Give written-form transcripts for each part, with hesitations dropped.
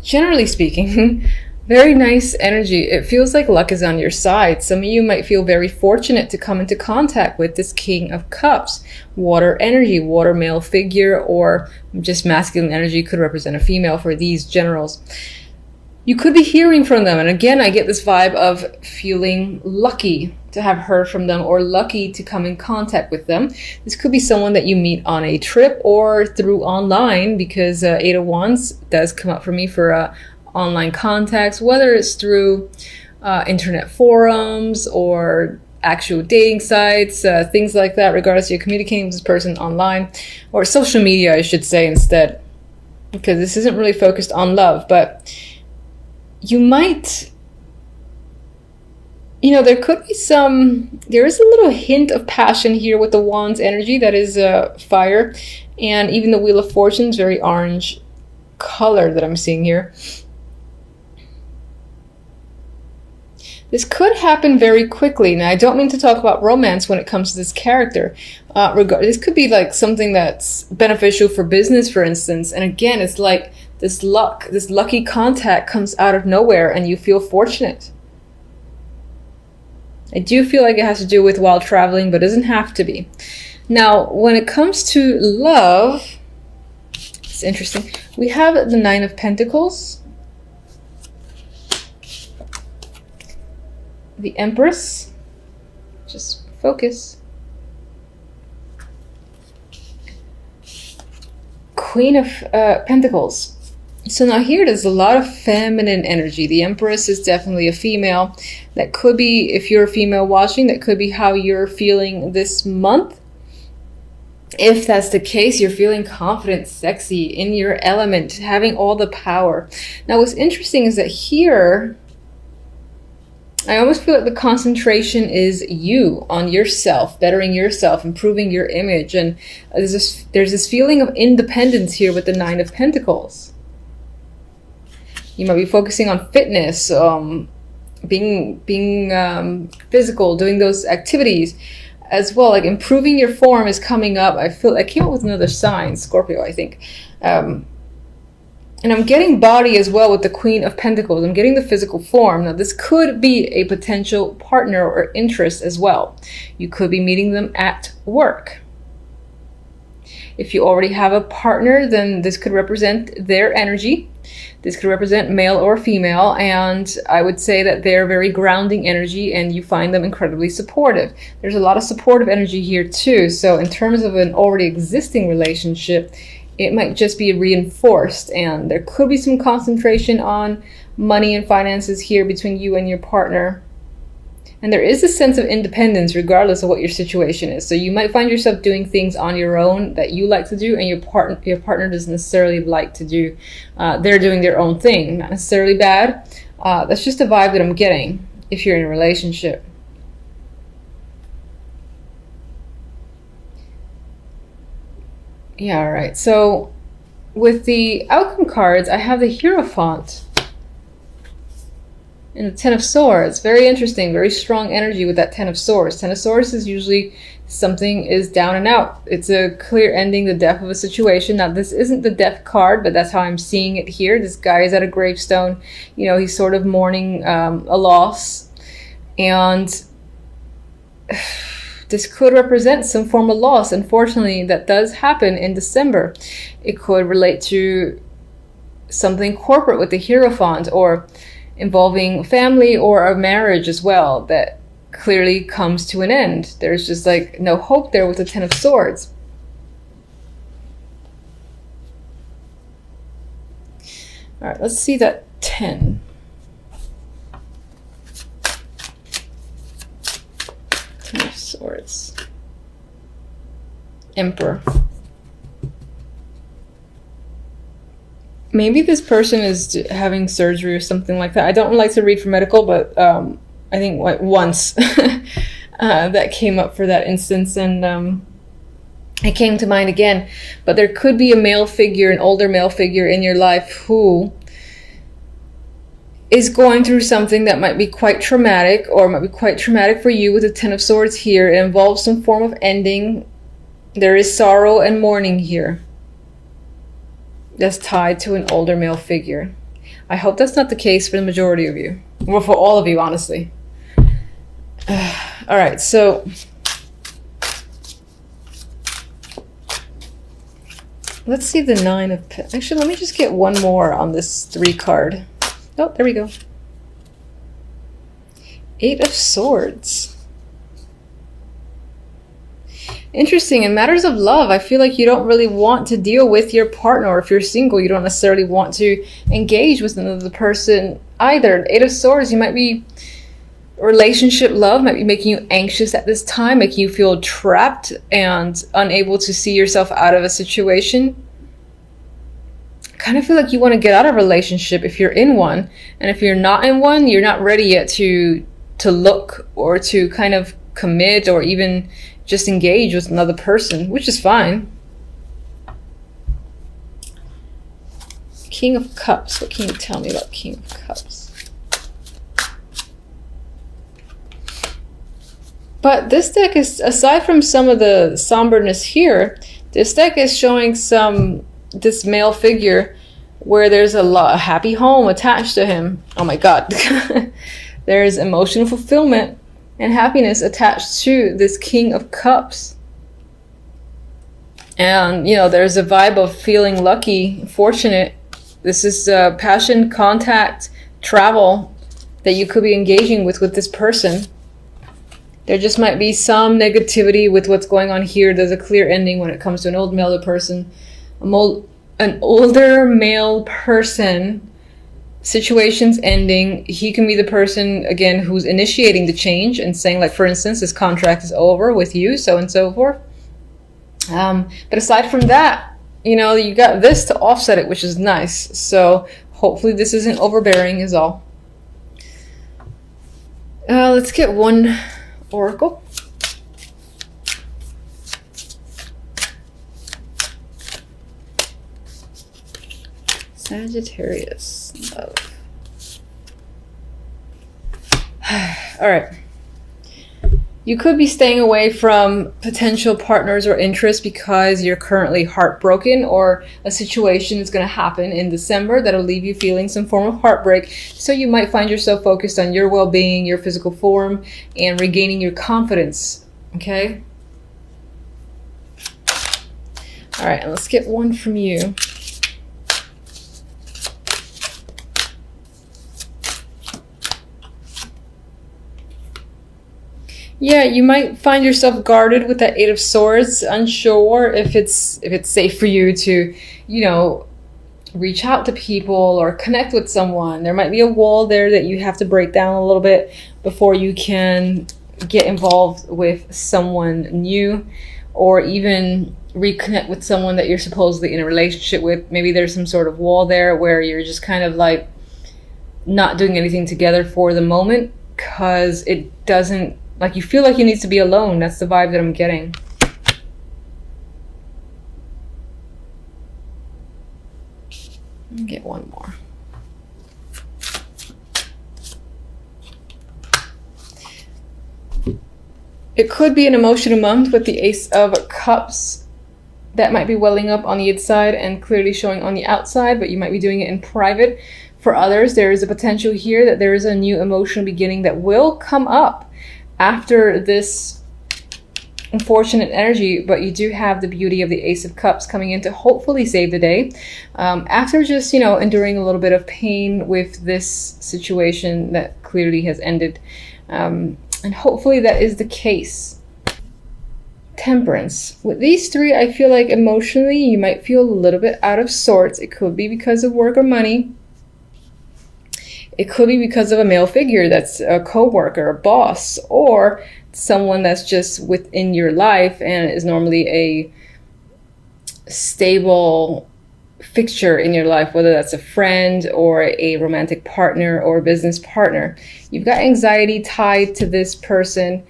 generally speaking, very nice energy. It feels like luck is on your side. Some of you might feel very fortunate to come into contact with this King of Cups. Water energy, water male figure, or just masculine energy could represent a female for these generals. You could be hearing from them. And again, I get this vibe of feeling lucky to have heard from them or lucky to come in contact with them. This could be someone that you meet on a trip or through online, because Eight of Wands does come up for me for online contacts, whether it's through internet forums or actual dating sites, things like that, regardless, you're communicating with this person online, or social media, I should say, instead, because this isn't really focused on love. But you might, there could be there is a little hint of passion here with the Wands energy. That is fire. And even the Wheel of Fortune is very orange color that I'm seeing here. This could happen very quickly. Now, I don't mean to talk about romance when it comes to this character. This could be like something that's beneficial for business, for instance. And again, it's like this lucky contact comes out of nowhere and you feel fortunate. I do feel like it has to do with while traveling, but it doesn't have to be. Now, when it comes to love, it's interesting. We have the Nine of Pentacles, the Empress, just focus, Queen of Pentacles. So now here there's a lot of feminine energy. The Empress is definitely a female. That could be, if you're a female watching, that could be how you're feeling this month. If that's the case, you're feeling confident, sexy, in your element, having all the power. Now what's interesting is that here, I almost feel like the concentration is you, on yourself, bettering yourself, improving your image. And there's this feeling of independence here with the Nine of Pentacles. You might be focusing on fitness, being physical, doing those activities as well. Like improving your form is coming up. I came up with another sign, Scorpio, I think. And I'm getting body as well with the Queen of Pentacles. I'm getting the physical form. Now, this could be a potential partner or interest as well. You could be meeting them at work. If you already have a partner, then this could represent their energy. This could represent male or female, and I would say that they're very grounding energy and you find them incredibly supportive. There's a lot of supportive energy here too. So in terms of an already existing relationship, it might just be reinforced, and there could be some concentration on money and finances here between you and your partner. And there is a sense of independence regardless of what your situation is. So you might find yourself doing things on your own that you like to do and your partner doesn't necessarily like to do. They're doing their own thing, not necessarily bad. That's just a vibe that I'm getting if you're in a relationship. Yeah, all right. So with the outcome cards, I have the Hierophant and the Ten of Swords. Very interesting, very strong energy with that Ten of Swords. Ten of Swords is usually something is down and out. It's a clear ending, the death of a situation. Now, this isn't the death card, but that's how I'm seeing it here. This guy is at a gravestone. He's sort of mourning a loss. And this could represent some form of loss. Unfortunately, that does happen in December. It could relate to something corporate with the Hierophant, or involving family or a marriage as well that clearly comes to an end. There's just like no hope there with the Ten of Swords. All right, let's see that 10. Ten of Swords. Emperor. Maybe this person is having surgery or something like that. I don't like to read for medical, but I think once that came up for that instance, and it came to mind again. But there could be a male figure, an older male figure in your life who is going through something that might be quite traumatic, or might be quite traumatic for you with the Ten of Swords here. It involves some form of ending. There is sorrow and mourning here that's tied to an older male figure. I hope that's not the case for the majority of you. Well, for all of you, honestly. All right, so let's see the 9 of Pentacles. Actually, let me just get one more on this 3 card. Oh, there we go. 8 of Swords. Interesting. In matters of love, I feel like you don't really want to deal with your partner, or if you're single, you don't necessarily want to engage with another person either. 8 of Swords, you might be, relationship love might be making you anxious at this time, making you feel trapped and unable to see yourself out of a situation. I kind of feel like you want to get out of a relationship if you're in one, and if you're not in one, you're not ready yet to look or to kind of commit or even just engage with another person, which is fine. King of Cups. What can you tell me about King of Cups? But this deck is, aside from some of the somberness here, this deck is showing this male figure where there's a happy home attached to him. Oh my God. There's emotional fulfillment and happiness attached to this King of Cups. And, you know, there's a vibe of feeling lucky, fortunate. This is passion, contact, travel that you could be engaging with this person. There just might be some negativity with what's going on here. There's a clear ending when it comes to an old male person. An older male person, situations ending. He can be the person, again, who's initiating the change and saying, like, for instance, this contract is over with you, so and so forth. But aside from that, you know, you got this to offset it, which is nice. So hopefully this isn't overbearing is all. Let's get one oracle. Sagittarius. Love. All right. You could be staying away from potential partners or interests because you're currently heartbroken, or a situation is going to happen in December that'll leave you feeling some form of heartbreak. So you might find yourself focused on your well-being, your physical form, and regaining your confidence. Okay? All right, and let's get one from you. Yeah, you might find yourself guarded with that 8 of Swords, unsure if it's safe for you to, you know, reach out to people or connect with someone. There might be a wall there that you have to break down a little bit before you can get involved with someone new, or even reconnect with someone that you're supposedly in a relationship with. Maybe there's some sort of wall there where you're just kind of like not doing anything together for the moment because it doesn't, like, you feel like you need to be alone. That's the vibe that I'm getting. Let me get one more. It could be an emotional month with the Ace of Cups that might be welling up on the inside and clearly showing on the outside, but you might be doing it in private. For others, there is a potential here that there is a new emotional beginning that will come up after this unfortunate energy, but you do have the beauty of the Ace of Cups coming in to hopefully save the day. After just, you know, enduring a little bit of pain with this situation that clearly has ended. And hopefully that is the case. Temperance. With these three, I feel like emotionally you might feel a little bit out of sorts. It could be because of work or money. It could be because of a male figure that's a co-worker, a boss, or someone that's just within your life and is normally a stable fixture in your life, whether that's a friend or a romantic partner or a business partner. You've got anxiety tied to this person.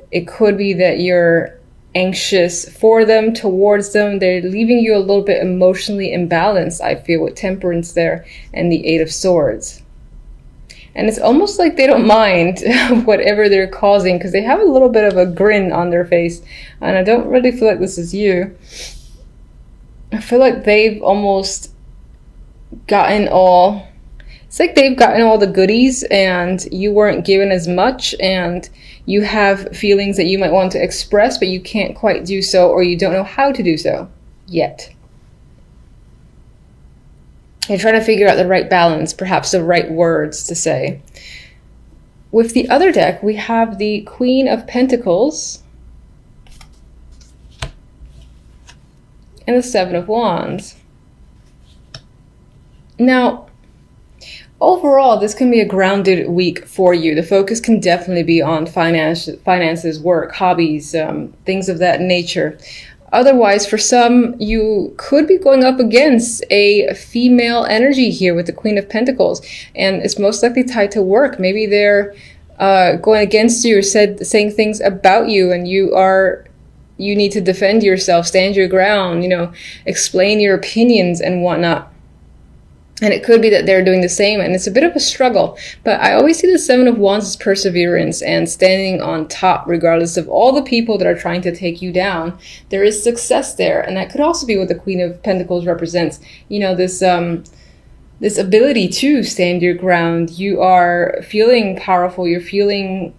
It could be that you're anxious for them, towards them. They're leaving you a little bit emotionally imbalanced, I feel, with Temperance there and the 8 of Swords. And it's almost like they don't mind whatever they're causing because they have a little bit of a grin on their face. And I don't really feel like this is you. I feel like they've almost gotten all It's like they've gotten all the goodies and you weren't given as much, and you have feelings that you might want to express, but you can't quite do so, or you don't know how to do so yet. You're trying to figure out the right balance, perhaps the right words to say. With the other deck, we have the Queen of Pentacles and the Seven of Wands. Now, overall, this can be a grounded week for you. The focus can definitely be on finances, work, hobbies, things of that nature. Otherwise, for some, you could be going up against a female energy here with the Queen of Pentacles, and it's most likely tied to work. Maybe they're going against you or saying things about you, and you need to defend yourself, stand your ground, explain your opinions and whatnot. And it could be that they're doing the same, and it's a bit of a struggle. But I always see the Seven of Wands as perseverance and standing on top regardless of all the people that are trying to take you down. There is success there, and that could also be what the Queen of Pentacles represents. This ability to stand your ground. You are feeling powerful. You're feeling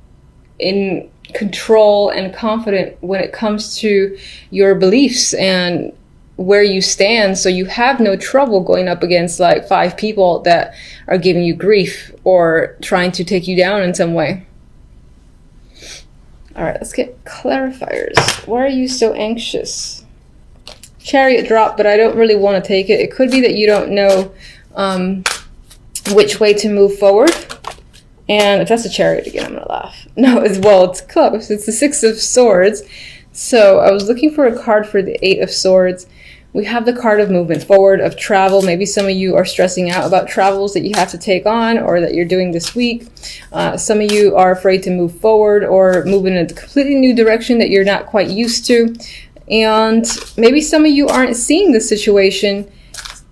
in control and confident when it comes to your beliefs and where you stand, so you have no trouble going up against like 5 people that are giving you grief or trying to take you down in some way. All right, let's get clarifiers. Why are you so anxious? Chariot drop, but I don't really want to take it. It could be that you don't know which way to move forward. And if that's a Chariot again, I'm gonna laugh. No, it's close. It's the Six of Swords. So I was looking for a card for the Eight of Swords. We have the card of movement forward, of travel. Maybe some of you are stressing out about travels that you have to take on or that you're doing this week. Some of you are afraid to move forward or move in a completely new direction that you're not quite used to. And maybe some of you aren't seeing the situation,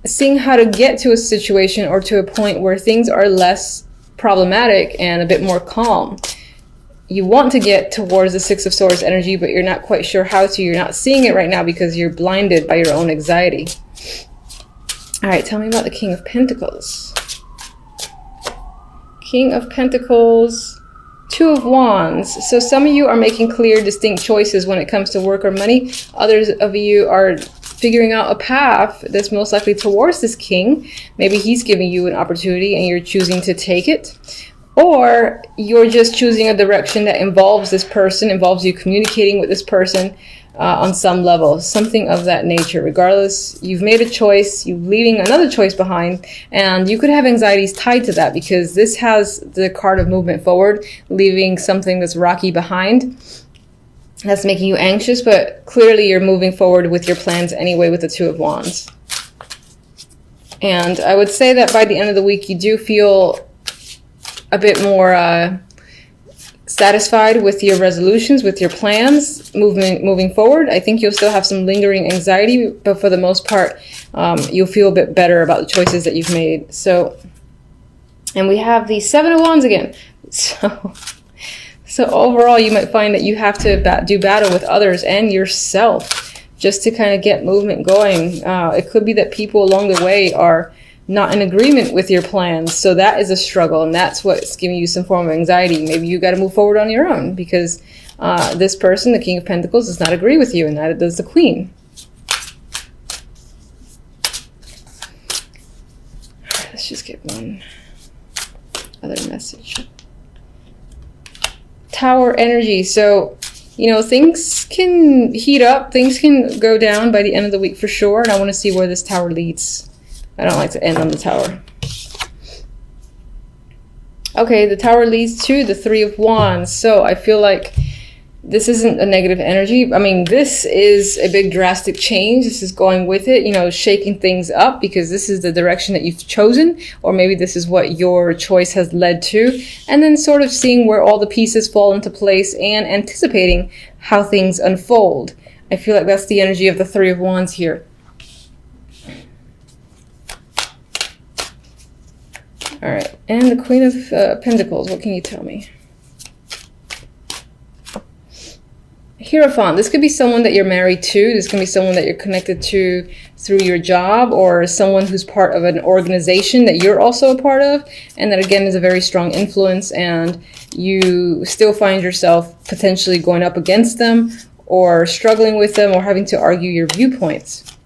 seeing how to get to a situation or to a point where things are less problematic and a bit more calm. You want to get towards the Six of Swords energy, but you're not quite sure how to. You're not seeing it right now because you're blinded by your own anxiety. All right, tell me about the King of Pentacles. King of Pentacles, Two of Wands. So some of you are making clear, distinct choices when it comes to work or money. Others of you are figuring out a path that's most likely towards this king. Maybe he's giving you an opportunity and you're choosing to take it. Or you're just choosing a direction that involves this person, involves you communicating with this person on some level, something of that nature. Regardless, you've made a choice, you're leaving another choice behind, and you could have anxieties tied to that because this has the card of movement forward, leaving something that's rocky behind. That's making you anxious, but clearly you're moving forward with your plans anyway with the Two of Wands. And I would say that by the end of the week, you do feel a bit more satisfied with your resolutions, with your plans, moving forward. I think you'll still have some lingering anxiety, but for the most part, you'll feel a bit better about the choices that you've made. So, and we have the Seven of Wands again. So overall, you might find that you have to do battle with others and yourself just to kind of get movement going. It could be that people along the way are not in agreement with your plans. So that is a struggle, and that's what's giving you some form of anxiety. Maybe you got to move forward on your own because this person, the King of Pentacles, does not agree with you, and neither does the Queen. All right, let's just get one other message. Tower energy. So, things can heat up, things can go down by the end of the week for sure, and I want to see where this tower leads. I don't like to end on the tower. Okay, the tower leads to the Three of Wands. So I feel like this isn't a negative energy. I mean, this is a big drastic change. This is going with it, shaking things up because this is the direction that you've chosen, or maybe this is what your choice has led to, and then sort of seeing where all the pieces fall into place and anticipating how things unfold. I feel like that's the energy of the Three of Wands here. All right, and the Queen of Pentacles, what can you tell me? Hierophant, this could be someone that you're married to. This can be someone that you're connected to through your job, or someone who's part of an organization that you're also a part of, and that again is a very strong influence, and you still find yourself potentially going up against them or struggling with them or having to argue your viewpoints.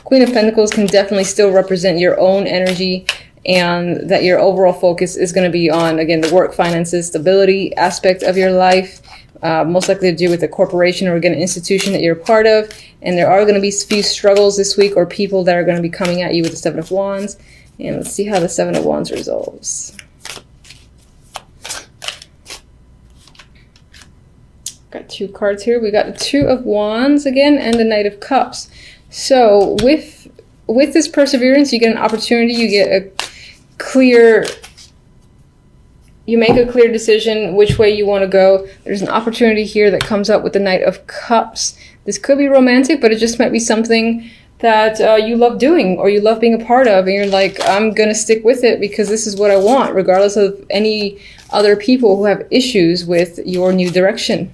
Queen of Pentacles can definitely still represent your own energy, and that your overall focus is going to be on, again, the work, finances, stability aspect of your life. Most likely to do with a corporation or again an institution that you're a part of, and there are going to be a few struggles this week or people that are going to be coming at you with the Seven of Wands. And let's see how the Seven of Wands resolves. Got two cards here. We got the Two of Wands again and the Knight of Cups. So with this perseverance, you get an opportunity, you get a clear, you make a clear decision which way you want to go. There's an opportunity here that comes up with the Knight of Cups. This could be romantic, but it just might be something that you love doing or you love being a part of, and you're like, I'm gonna stick with it because this is what I want, regardless of any other people who have issues with your new direction.